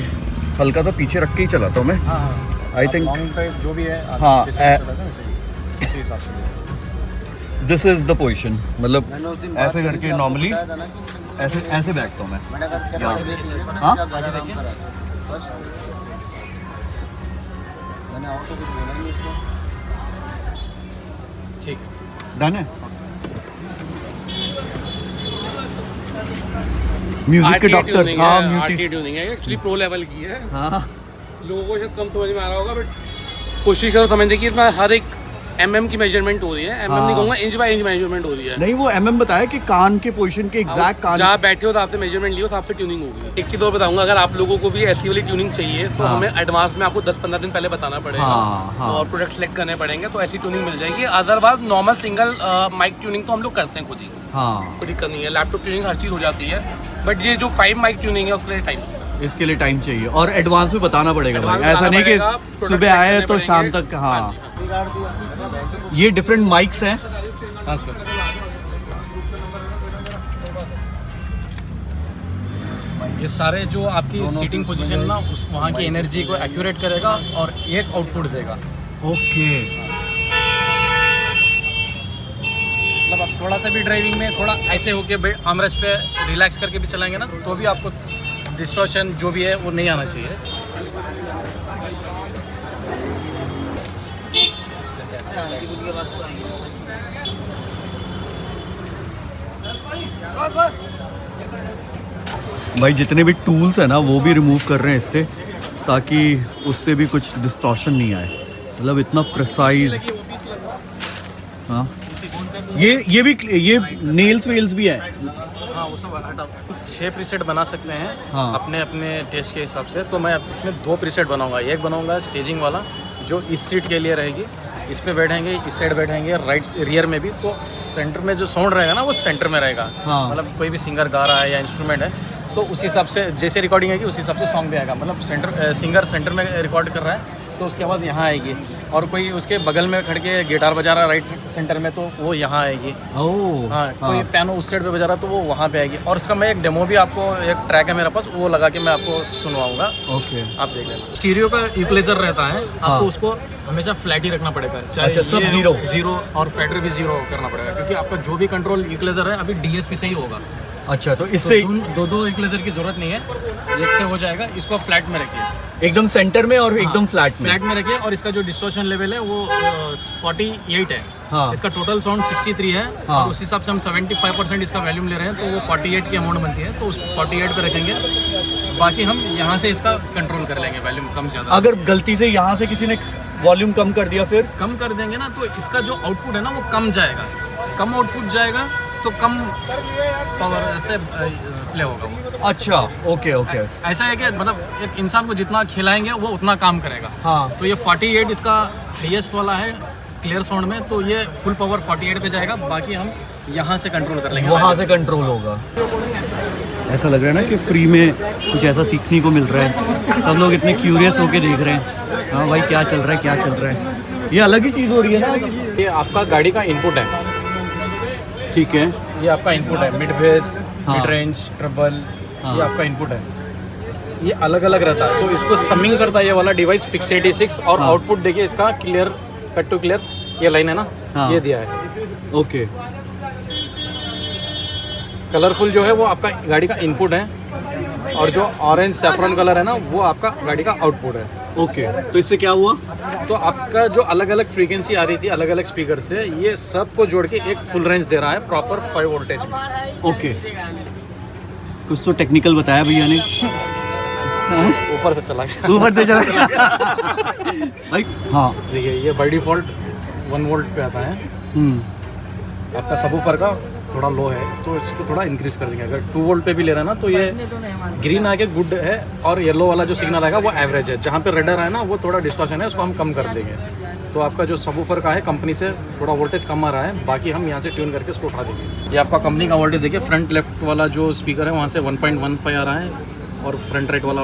हल्का सा पीछे रख के ही चलाता हूँ मैं। आई थिंक जो भी है, हाँ, इसी हिसाब से दिस इज द पोजीशन। मतलब मैंने उस दिन ऐसे करके नॉर्मली ऐसे ऐसे बैठता हूँ मैं। हाँ? बस मैंने और तो कुछ बोला नहीं इसको। ठीक डन है। म्यूजिक के डॉक्टर। हाँ, आरटीए ट्यूनिंग है, एक्चुअली प्रो लेवल की है। हाँ, लोगों को शायद कम समझ में आ रहा होगा, बट कोशिश करो समझने की। इसमें हर एक mm की मेजरमेंट हो रही है, mm नहीं कहूँगा, इंच बाय इंच मेजरमेंट हो रही है। नहीं वो mm बताया कि कान के पोजीशन के एग्जैक्ट कान जहाँ बैठे हो तो आपसे मेजरमेंट लियो, तो आपसे ट्यूनिंग होगी। एक चीज़ और बताऊंगा, अगर आप लोगों को भी ऐसी वाली ट्यूनिंग चाहिए तो हमें एडवांस में आपको 10-15 दिन पहले बताना पड़ेगा और प्रोडक्ट सेलेक्ट करने पड़ेंगे, तो ऐसी ट्यूनिंग मिल जाएगी। Otherwise normal single mic tuning तो हम लोग करते हैं खुद ही, कोई दिक्कत नहीं है। लैपटॉप ट्यूनिंग हर चीज़ हो जाती है, बट ये जो 5 माइक ट्यूनिंग है उसके लिए टाइम, इसके लिए टाइम चाहिए और एडवांस में बताना पड़ेगा भाई, Advance ऐसा नहीं कि बताना पड़ेगा, सुबह आए product तो check शाम करने तक। हाँ ये डिफरेंट माइक्स हैं। हाँ सर। ये सारे जो आपकी सीटिंग पोजीशन ना उस वहाँ की एनर्जी को एक्यूरेट करेगा और एक आउटपुट देगा। ओके मतलब आप थोड़ा सा भी ड्राइविंग में थोड़ा ऐसे होके आर्मरेस्ट पे रिलैक्स करके भी चलाएंगे ना, तो भी आपको डिस्टॉर्शन जो भी है वो नहीं आना चाहिए। भाई जितने भी टूल्स हैं ना वो भी रिमूव कर रहे हैं इससे, ताकि उससे भी कुछ डिस्टॉर्शन नहीं आए। मतलब इतना प्रिसाइज। हाँ ये भी ये नेल्स वेल्स भी है। हाँ वो सब हटा 6 प्रीसेट बना सकते हैं हाँ। अपने अपने टेस्ट के हिसाब से। तो मैं इसमें 2 प्रीसेट बनाऊंगा। एक बनाऊंगा स्टेजिंग वाला जो इस सीट के लिए रहेगी, इस पे बैठेंगे, इस साइड बैठेंगे, राइट रियर में भी, तो सेंटर में जो साउंड रहेगा ना वो सेंटर में रहेगा। हाँ। मतलब कोई भी सिंगर गा रहा है या इंस्ट्रूमेंट है तो उस हिसाब से जैसे रिकॉर्डिंग आएगी उस हिसाब से सॉन्ग भी आएगा। मतलब सिंगर सेंटर में रिकॉर्ड कर रहा है तो उसकी आवाज़ यहाँ आएगी, और कोई उसके बगल में खड़ के गिटार बजा रहा है राइट सेंटर में तो वो यहाँ आएगी। ओह हाँ, कोई पियानो उस साइड पे बजा रहा तो वो वहाँ पे आएगी। और उसका मैं एक डेमो भी आपको, एक ट्रैक है मेरे पास, वो लगा के मैं आपको सुनवाऊंगा, ओके। आप देख लेना। स्टीरियो का इक्वलाइजर रहता है, आपको उसको हमेशा फ्लैट ही रखना पड़ेगा, चाहे अच्छा, सब ये जीरो। जीरो और फेडर भी जीरो करना पड़ेगा, क्योंकि आपका जो भी कंट्रोल इक्वलाइजर है अभी डीएसपी से ही होगा। अच्छा तो इससे तो दो इक्वलाइजर की जरूरत नहीं है, एक से हो जाएगा। इसको फ्लैट में रखिए, एकदम सेंटर में और एकदम फ्लैट में। फ्लैट में रखिए। और इसका जो डिस्टॉर्शन लेवल है वो 48 है। हाँ। इसका टोटल साउंड 63 है। हाँ। और उस हिसाब से हम 75% इसका वॉल्यूम ले रहे हैं, तो वो 48 की अमाउंट बनती है, तो उस 48 पे रखेंगे। बाकी हम यहाँ से इसका कंट्रोल कर लेंगे वॉल्यूम कम ज़्यादा। अगर गलती से यहाँ से किसी ने वॉल्यूम कम कर दिया फिर? कम कर देंगे ना तो इसका जो आउटपुट है ना वो कम जाएगा। कम आउटपुट जाएगा तो कम पावर से प्ले होगा वो। अच्छा ओके ओके। ऐसा है कि मतलब एक इंसान को जितना खिलाएंगे वो उतना काम करेगा। हाँ। तो ये 48 इसका हाईएस्ट वाला है क्लियर साउंड में, तो ये फुल पावर 48 पे जाएगा। बाकी हम यहाँ से कंट्रोल कर लेंगे, वहाँ से कंट्रोल होगा। ऐसा लग रहा है ना कि फ्री में कुछ ऐसा सीखने को मिल रहा है। सब लोग इतने क्यूरियस होके देख रहे हैं, हाँ भाई क्या चल रहा है क्या चल रहा है। ये अलग ही चीज़ हो रही है ना। ये आपका गाड़ी का इनपुट है, ठीक है। ये आपका इनपुट है, मिड बेस, हाँ। मिड रेंज, ट्रिपल, हाँ। ये आपका इनपुट है। ये अलग अलग रहता है, तो इसको समिंग करता है ये वाला डिवाइस फिक्स 86। और हाँ। आउटपुट देखिए इसका क्लियर, कट टू क्लियर, ये लाइन है ना, हाँ। ये दिया है। ओके कलरफुल जो है वो आपका गाड़ी का इनपुट है, और जो ऑरेंज सैफरन कलर है ना वो आपका गाड़ी का आउटपुट है। ओके। तो इससे क्या हुआ? तो आपका जो अलग अलग फ्रीक्वेंसी आ रही थी अलग अलग स्पीकर से, ये सब को जोड़ के एक फुल रेंज दे रहा है प्रॉपर 5 वोल्टेज में। ओके। कुछ तो टेक्निकल बताया भैया ने। ऊपर से चला गया। ऊपर से चला गया। भाई हाँ। देखिए ये बाय डिफॉल्ट 1 वोल्ट पे आता है। आपका सबवूफर का थोड़ा लो है तो इसको थोड़ा इंक्रीज कर देंगे। अगर 2 वोल्ट पे भी ले रहा है ना तो ये ग्रीन आके गुड है, और येलो वाला जो सिग्नल आएगा वो एवरेज है। जहाँ पे रेडर है ना वो थोड़ा डिस्टॉर्शन है, उसको हम कम कर देंगे। तो आपका जो सबवूफर का है कंपनी से थोड़ा वोल्टेज कम आ रहा है, बाकी हम यहाँ से ट्यून करके इसको उठा देंगे। ये आपका कंपनी का वोल्टेज देखिए, फ्रंट लेफ्ट वाला जो स्पीकर है वहाँ से 1.15 आ रहा है, और फ्रंट राइट वाला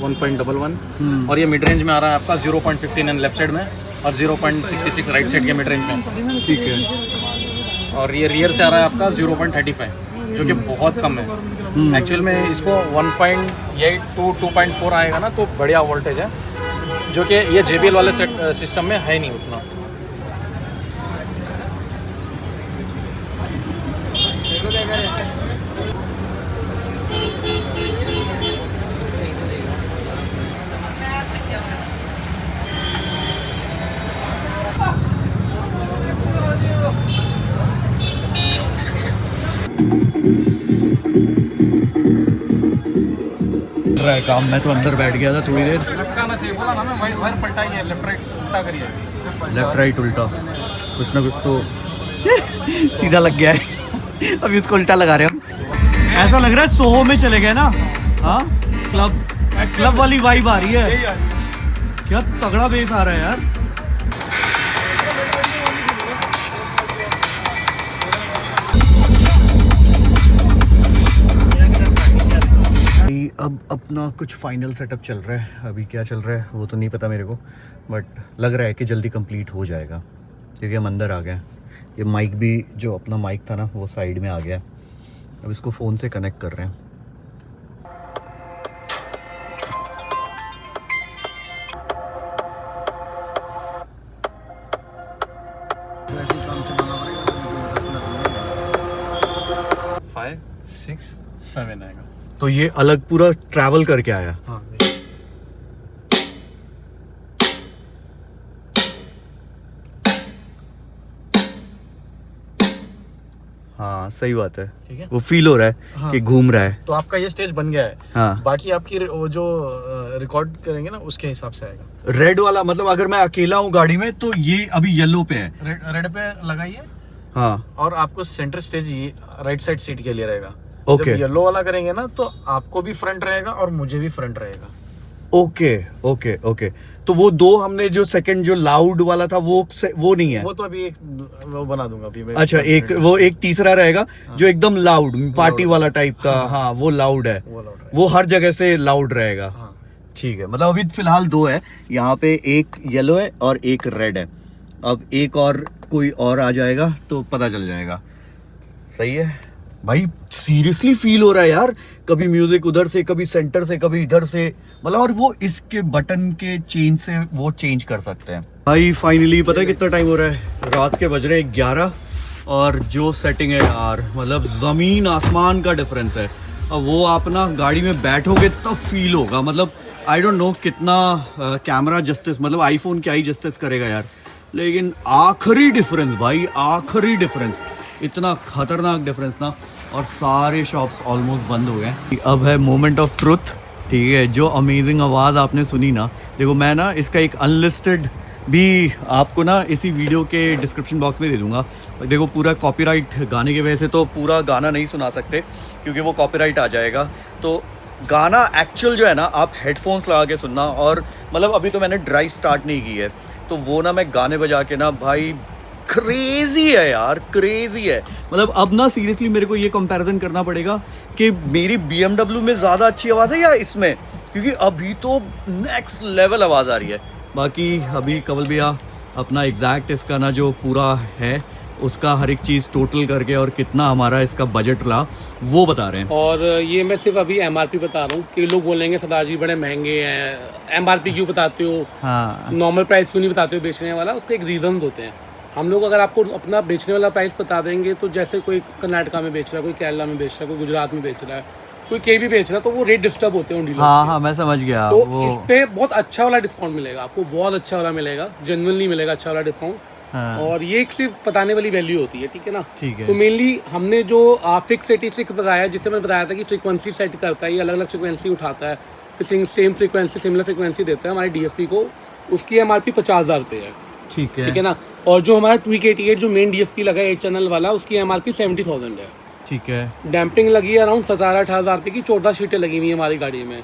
1.11, और ये मिड रेंज में आ रहा है आपका 0.15 लेफ्ट साइड में, और 0.66 राइट साइड के मिड रेंज में। ठीक है। और ये रियर से आ रहा है आपका 0.35, जो कि बहुत कम है। एक्चुअल में इसको 1.8 to 2.4 आएगा ना तो बढ़िया वोल्टेज है, जो कि ये JBL वाले सिस्टम में है नहीं उतना। रहा है काम। मैं तो अंदर बैठ गया था थोड़ी देर। लेफ्ट आना चाहिए, बोला ना मैं वायर पलटाइए, लेफ्ट राइट उल्टा करिए। लेफ्ट राइट उल्टा, कुछ ना कुछ तो सीधा लग गया है। अभी इसको उल्टा लगा रहे हम। ऐसा लग रहा है सोहो में चले गए ना। हाँ, क्लब वाली वाइब आ रही है। क्या तगड़ा बेस आ रहा है यार। अब अपना कुछ फाइनल सेटअप चल रहा है। अभी क्या चल रहा है वो तो नहीं पता मेरे को, बट लग रहा है कि जल्दी कंप्लीट हो जाएगा क्योंकि हम अंदर आ गए। ये माइक भी, जो अपना माइक था ना, वो साइड में आ गया। अब इसको फ़ोन से कनेक्ट कर रहे हैं। वैसे ही काम चलाना पड़ेगा। 5, 6, 7 आएगा। तो ये अलग पूरा ट्रैवल करके आया। हाँ, हाँ सही बात है, ठीक है। वो फील हो रहा है हाँ। कि घूम रहा है। तो आपका ये स्टेज बन गया है। हाँ। बाकी आपकी वो जो रिकॉर्ड करेंगे ना उसके हिसाब से आएगा। रेड वाला मतलब अगर मैं अकेला हूँ गाड़ी में तो ये अभी येलो पे है। रेड पे लगाइए। हाँ, और आपको सेंटर स्टेज ये राइट साइड सीट के लिए रहेगा। ओके। जब येलो वाला करेंगे ना तो आपको भी फ्रंट रहेगा और मुझे भी फ्रंट रहेगा। Okay okay okay. तो वो दो हमने जो सेकंड जो लाउड वाला था वो नहीं है। वो तो अभी वो बना दूंगा अभी मैं। अच्छा, एक तीसरा रहेगा जो एकदम लाउड पार्टी वाला टाइप का। हाँ, वो लाउड है, वो हर जगह से लाउड रहेगा। हाँ। ठीक है, मतलब अभी फिलहाल दो है यहाँ पे, एक येलो है और एक रेड है। अब एक और कोई और आ जाएगा तो पता चल जाएगा। सही है भाई, सीरियसली फील हो रहा है यार। कभी म्यूजिक उधर से, कभी सेंटर से, कभी इधर से, मतलब। और वो इसके बटन के चेंज से वो चेंज कर सकते हैं। भाई फाइनली पता है कितना टाइम हो रहा है? रात के बज रहे हैं 11 और जो सेटिंग है यार, मतलब जमीन आसमान का डिफरेंस है। अब वो आप ना गाड़ी में बैठोगे तब फील होगा। मतलब आई डोंट नो कितना कैमरा जस्टिस, मतलब आईफोन क्या ही जस्टिस करेगा यार, लेकिन आखिरी डिफरेंस भाई, आखिरी डिफरेंस, इतना खतरनाक डिफरेंस ना। और सारे शॉप्स ऑलमोस्ट बंद हो गए। अब है मोमेंट ऑफ ट्रुथ, ठीक है। जो अमेजिंग आवाज़ आपने सुनी ना, देखो मैं ना इसका एक अनलिस्टेड भी आपको ना इसी वीडियो के डिस्क्रिप्शन बॉक्स में दे दूंगा। देखो पूरा कॉपीराइट गाने की वजह से तो पूरा गाना नहीं सुना सकते क्योंकि वो कॉपीराइट आ जाएगा। तो गाना एक्चुअल जो है ना, आप हेडफोन्स लगा के सुनना। और मतलब अभी तो मैंने ड्राइव स्टार्ट नहीं की है, तो वो ना मैं गाने बजा के ना, भाई क्रेजी है यार, क्रेजी है। मतलब अब ना सीरियसली मेरे को ये कंपैरिजन करना पड़ेगा कि मेरी BMW में ज़्यादा अच्छी आवाज़ है या इसमें, क्योंकि अभी तो नेक्स्ट लेवल आवाज़ आ रही है। बाकी अभी कवल भैया अपना एग्जैक्ट इसका ना जो पूरा है उसका हर एक चीज़ टोटल करके और कितना हमारा इसका बजट रहा वो बता रहे हैं। और ये मैं सिर्फ अभी MRP बता रहा हूँ कि लोग बोलेंगे सरदार जी बड़े महंगे हैं, MRP क्यों बताते हो, हाँ, नॉर्मल प्राइस क्यों नहीं बताते हो बेचने वाला। उसके एक रीज़न होते हैं। हम लोग अगर आपको अपना बेचने वाला प्राइस बता देंगे तो जैसे कोई कर्नाटका में बेच रहा है, कोई केरला में बेच रहा है, कोई गुजरात में बेच रहा है, कोई कहीं भी बेच रहा है, तो वो रेट डिस्टर्ब होते हैं उन डीलर्स हाँ के। हाँ मैं समझ गया। तो वो इस पे बहुत अच्छा वाला डिस्काउंट मिलेगा आपको, बहुत अच्छा वाला मिलेगा, जेन्युइनली मिलेगा अच्छा वाला डिस्काउंट। हाँ, और ये एक सिर्फ बताने वाली वैल्यू होती है, ठीक है ना। ठीक है। तो मेनली हमने जो फिक्स 86 लगाया, जिससे मैंने बताया था कि फ्रीक्वेंसी सेट करता है, ये अलग अलग फ्रीक्वेंसी उठाता है, फिर सेम फ्रीक्वेंसी सिमिलर फ्रीक्वेंसी देता है हमारे DSP को। उसकी MRP 50,000 रुपये है, ठीक है, ठीक है ना। और जो हमारा Tweak 88 जो मेन DSP लगा है 8 चैनल वाला, उसकी MRP 70,000 है। ठीक है, डैम्पिंग लगी है अराउंड 17-18,000 रुपये की, 14 सीटें लगी हुई है हमारी गाड़ी में,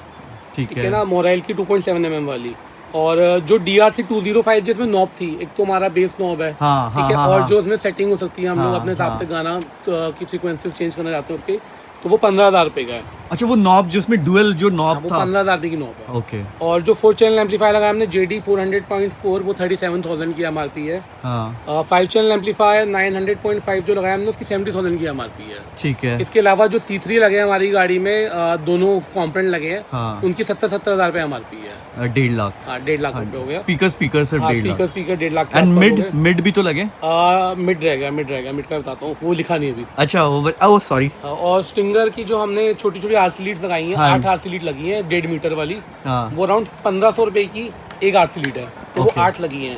ठीक ठीक है है। ना। मोराइल की 2.7 mm वाली। और जो DRC 205 जिसमें नॉब थी, एक तो हमारा बेस नॉब है, हाँ, ठीक है। हाँ, और हाँ। जो उसमें सेटिंग हो सकती है, हम लोग हाँ, अपने हिसाब हाँ। से गाना की फ्रीक्वेंसीज चेंज करना चाहते हैं उसके, तो वो 15,000 रुपये का है। अच्छा, वो नॉब जिसमें डुअल जो हाँ, नॉब वो था, 15,000 रुपये की नॉब है। ओके, और जो 4 चैनल एम्पलीफायर लगाया हमने JD 400.4, वो 37,000 की MRP है। हाँ, 5 चैनल एम्पलीफायर 900.5 जो लगाया हमने, उसकी 70,000 की MRP है। ठीक है, इसके अलावा जो C3 लगे हैं हमारी गाड़ी में, दोनों कॉम्पोनेंट लगे हैं, हाँ, उनकी 70,000 रुपये MRP है। 1.5 लाख। हाँ, 1.5 लाख रुपये हो गया। स्पीकर सिर्फ हाँ, 1.5 लाख। स्पीकर 1.5 लाख के एंड आसपास हो गए। मिड भी तो लगे? मिड रहेगा, मिड का बताता हूँ, वो लिखा नहीं अभी। अच्छा, वो सॉरी। और स्टिंगर की जो हमने छोटी छोटी RC लीड्स लगाई हैं, हाँ। 8 RC लीड लगी हैं 1.5 मीटर वाली, हाँ, वो अराउंड 1500 रुपये की एक RC लीड है, तो वो Okay. 8 लगी हैं।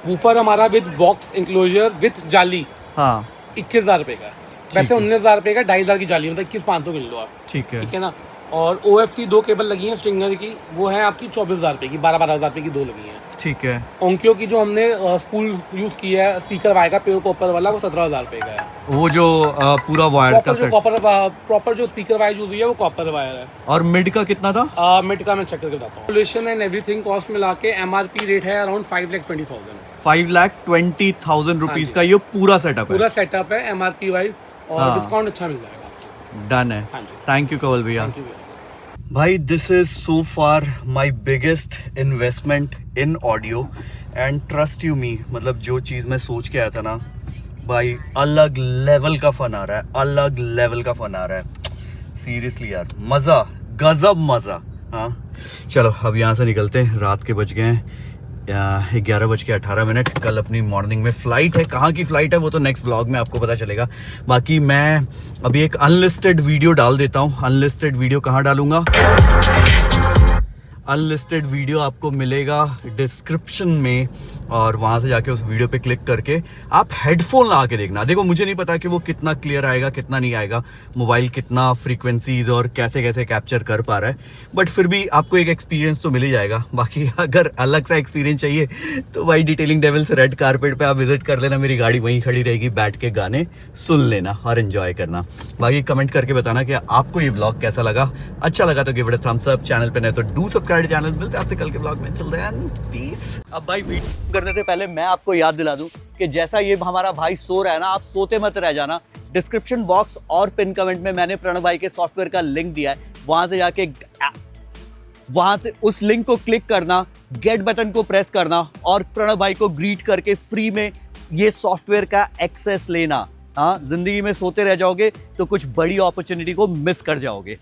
वूफर हमारा विद बॉक्स इंक्लोजर विद जाली हाँ, 21,000 रुपये का है। वैसे 19,000 रुपये का 2,500 की जाली, मतलब 21,500 किलो आप, ठीक है, ठीक है ना। और OFC 2 केबल लगी हैं स्ट्रिंगर की, वो है आपकी 24,000 रुपये की, 12,000 रुपये की 2 लगी हैं। ठीक है। ओंक्यो की जो हमने स्पूल यूज़ किया है स्पीकर वाई का प्योर कॉपर वाला, वो 17,000 रुपये का है। वो जो पूरा वायर का प्रॉपर जो सेट, प्रॉपर जो स्पीकर वायर यूज हुई है वो कॉपर वायर है। और मिड का कितना था? मिड का मैं चेक करके बताता हूँ। सोल्यूशन एंड एवरीथिंग कॉस्ट मिला के MRP रेट है अराउंड 5,20,000। 5,20,000 रुपीज हाँ का ये पूरा सेटअप है। पूरा सेटअप है MRP वाइज, और हाँ। डिस्काउंट अच्छा मिल जाएगा। डन है। हाँ जी। थैंक यू कंवल भैया। थैंक यू भैया। भाई this is so far my biggest investment in audio, and trust you me, मतलब जो चीज़ मैं सोच के आया था ना भाई, अलग लेवल का फन आ रहा है, अलग लेवल का फन आ रहा है सीरियसली यार, मज़ा, गजब मज़ा। हाँ चलो अब यहाँ से निकलते हैं, रात के बज गए हैं 11:18। कल अपनी मॉर्निंग में फ़्लाइट है। कहाँ की फ़्लाइट है वो तो नेक्स्ट व्लॉग में आपको पता चलेगा। बाकी मैं अभी एक अनलिस्टेड वीडियो डाल देता हूँ। अनलिस्टेड वीडियो कहाँ डालूंगा? अनलिस्टेड वीडियो आपको मिलेगा डिस्क्रिप्शन में, और वहाँ से जाके उस वीडियो पे क्लिक करके आप हेडफोन लगा के देखना। देखो मुझे नहीं पता कि वो कितना क्लियर आएगा कितना नहीं आएगा, मोबाइल कितना फ्रीक्वेंसीज और कैसे कैसे कैप्चर कर पा रहा है, बट फिर भी आपको एक एक्सपीरियंस तो मिल ही जाएगा। बाकी अगर अलग सा एक्सपीरियंस चाहिए तो भाई डिटेलिंग डेविल्स रेड कारपेट पे आप विजिट कर लेना, मेरी गाड़ी वहीं खड़ी रहेगी, बैठ के गाने सुन लेना और एंजॉय करना। बाकी कमेंट करके बताना कि आपको ये व्लॉग कैसा लगा। अच्छा लगा तो give it a thumbs up, channel पे नए तो डू सब्सक्राइब चैनल। मिलते हैं आपसे कल के व्लॉग में, चल देन पीस। अब भाई वीडियो करने से पहले मैं आपको याद दिला दूं कि जैसा ये हमारा भाई सो रहा है ना, आप सोते मत रह जाना। डिस्क्रिप्शन बॉक्स और पिन कमेंट में मैंने प्रणव भाई के सॉफ्टवेयर का लिंक दिया है, वहां से जाके वहां से उस लिंक को क्लिक करना, गेट बटन को प्रेस करना और प्रणव भाई को ग्रीट करके फ्री में ये सॉफ्टवेयर का एक्सेस लेना। हाँ, जिंदगी में सोते रह जाओगे तो कुछ बड़ी अपॉर्चुनिटी को मिस कर जाओगे।